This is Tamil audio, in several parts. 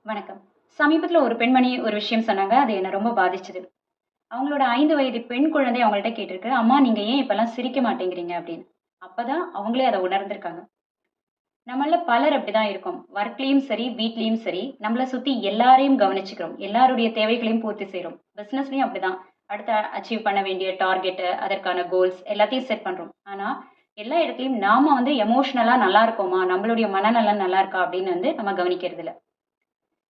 வணக்கம். சமீபத்தில ஒரு பெண்மணி ஒரு விஷயம் சொன்னாங்க. அது என்ன ரொம்ப பாதிச்சது. அவங்களோட 5 வயது பெண் குழந்தை அவங்கள்ட்ட கேட்டிருக்கு, "அம்மா நீங்க ஏன் இப்பலாம் சிரிக்க மாட்டேங்கிறீங்க?" அப்படின்னு. அப்பதான் அவங்களே அத உணர்ந்திருக்காங்க. நம்மள்ல பலர் அப்படிதான் இருக்கோம். ஒர்க்லயும் சரி, வீட்லயும் சரி, நம்மள சுத்தி எல்லாரையும் கவனிச்சுக்கிறோம். எல்லாருடைய தேவைகளையும் பூர்த்தி செய்றோம். பிசினஸ்லயும் அப்படிதான். அடுத்து அச்சீவ் பண்ண வேண்டிய டார்கெட், அதற்கான கோல்ஸ் எல்லாத்தையும் செட் பண்றோம். ஆனா, எல்லா இடத்துலயும் நாம எமோஷனலா நல்லா இருக்கோமா? நம்மளுடைய மனநலன் நல்லா இருக்கா? அப்படின்னு நம்ம கவனிக்கிறதில்ல.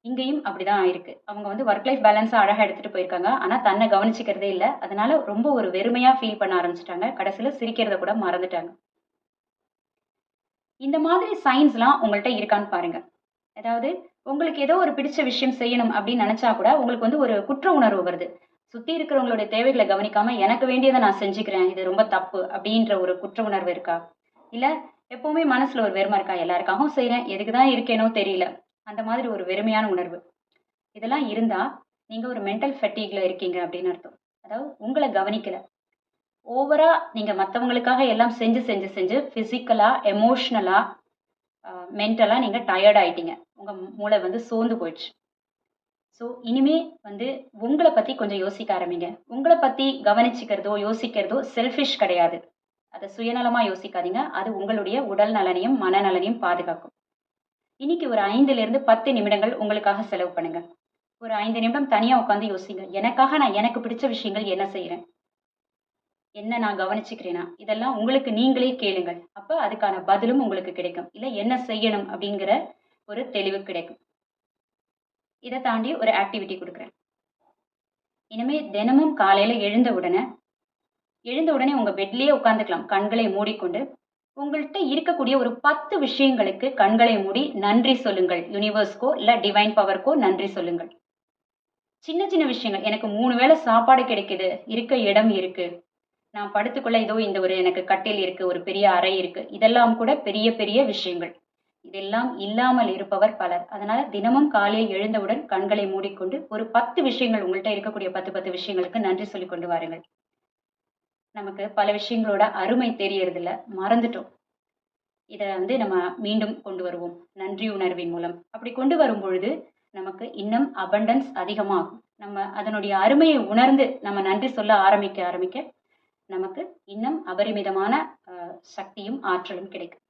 இங்கேயும் அப்படிதான் ஆயிருக்கு. அவங்க வொர்க் லைஃப் பேலன்ஸ அழகா எடுத்துட்டு போயிருக்காங்க. ஆனா தன்ன கவனிச்சுக்கிறதே இல்ல. அதனால ரொம்ப ஒரு வெறுமையா ஃபீல் பண்ண ஆரம்பிச்சுட்டாங்க. கடைசில சிரிக்கிறத கூட மறந்துட்டாங்க. இந்த மாதிரி சைன்ஸ்லாம் உங்கள்ட்ட இருக்கான்னு பாருங்க. அதாவது உங்களுக்கு ஏதோ ஒரு பிடிச்ச விஷயம் செய்யணும் அப்படின்னு நெனச்சா கூட, உங்களுக்கு ஒரு குற்ற உணர்வு வருது. சுத்தி இருக்கிறவங்களுடைய தேவைகள கவனிக்காம, எனக்கு வேண்டியத நான் செஞ்சுக்கிறேன். இது ரொம்ப தப்பு அப்படின்ற ஒரு குற்ற உணர்வு இருக்கா? இல்ல எப்பவுமே மனசுல ஒரு வெறுமை இருக்கா? எல்லாருக்காகவும் செய்றேன். எதுக்கு தான் இருக்கேனோ தெரியல. அந்த மாதிரி ஒரு வெறுமையான உணர்வு. இதெல்லாம் இருந்தா, நீங்க ஒரு மென்டல் ஃபெட்டீக்ல இருக்கீங்க அப்படின்னு அர்த்தம். அதாவது உங்கள கவனிக்கல. ஓவரா நீங்க மத்தவங்களுக்காக எல்லாம் செஞ்சு, செஞ்சு, செஞ்சு பிசிக்கலா, எமோஷனலா, அ மென்டலா நீங்க டயர்ட் ஆயிட்டீங்க. உங்க மூளை சோர்ந்து போயிடுச்சு. ஸோ, இனிமே வந்து உங்கள பத்தி கொஞ்சம் யோசிக்க ஆரம்பிங்க. உங்கள பத்தி கவனிச்சுக்கிறதோ, யோசிக்கிறதோ செல்ஃபிஷ் கிடையாது. அத சுயநலமா யோசிக்காதீங்க. அது உங்களுடைய உடல் நலனையும், மனநலனையும் பாதுகாக்கும். இன்னைக்கு ஒரு 5லிருந்து 10 நிமிடங்கள் உங்களுக்காக செலவு பண்ணுங்க. ஒரு 5 நிமிடம் தனியா உட்கார்ந்து யோசிங்க. எனக்காக நான் எனக்கு பிடிச்ச விஷயங்கள் என்ன செய்றேன்? என்ன நான் கவனிச்சுக்கிறேனா? இதெல்லாம் உங்களுக்கு நீங்களே கேளுங்கள். அப்ப அதுக்கான பதிலும் உங்களுக்கு கிடைக்கும். இல்ல என்ன செய்யணும் அப்படிங்கிற ஒரு தெளிவு கிடைக்கும். இத தாண்டி ஒரு ஆக்டிவிட்டி குடுக்குறேன். இனிமே தினமும் காலையில எழுந்த உடனே உங்க பெட்லயே உட்கார்ந்துக்கலாம். கண்களை மூடிக்கொண்டு, உங்கள்ட்ட இருக்கக்கூடிய ஒரு 10 விஷயங்களுக்கு கண்களை மூடி நன்றி சொல்லுங்கள். யுனிவர்ஸ்‌க்கோ, இல்ல டிவைன் பவர்‌க்கோ நன்றி சொல்லுங்கள். சின்ன சின்ன விஷயங்கள். எனக்கு 3 வேள சாப்பாடு கிடைக்குது. இருக்க இடம் இருக்கு. நான் படுத்துக்கொள்ள இதோ இந்த ஒரு எனக்கு கட்டில் இருக்கு. ஒரு பெரிய அறை இருக்கு. இதெல்லாம் கூட பெரிய பெரிய விஷயங்கள். இதெல்லாம் இல்லாமல் இருப்பவர் பலர். அதனால தினமும் காலையில் எழுந்தவுடன் கண்களை மூடிக்கொண்டு, ஒரு 10 விஷயங்கள் உங்கள்ட்ட இருக்கக்கூடிய 10 விஷயங்களுக்கு நன்றி சொல்லிக் கொண்டு வாருங்கள். நமக்கு பல விஷயங்களோட அருமை தெரியறதில்ல. மறந்துட்டோம். இத நம்ம மீண்டும் கொண்டு வருவோம். நன்றி உணர்வின் மூலம். அப்படி கொண்டு வரும்பொழுது, நமக்கு இன்னும் அபண்டன்ஸ் அதிகமாகும். நம்ம அதனுடைய அருமையை உணர்ந்து நம்ம நன்றி சொல்ல ஆரம்பிக்க ஆரம்பிக்க, நமக்கு இன்னும் அபரிமிதமான சக்தியும், ஆற்றலும் கிடைக்கும்.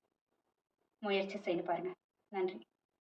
முயற்சி செய்து பாருங்க. நன்றி.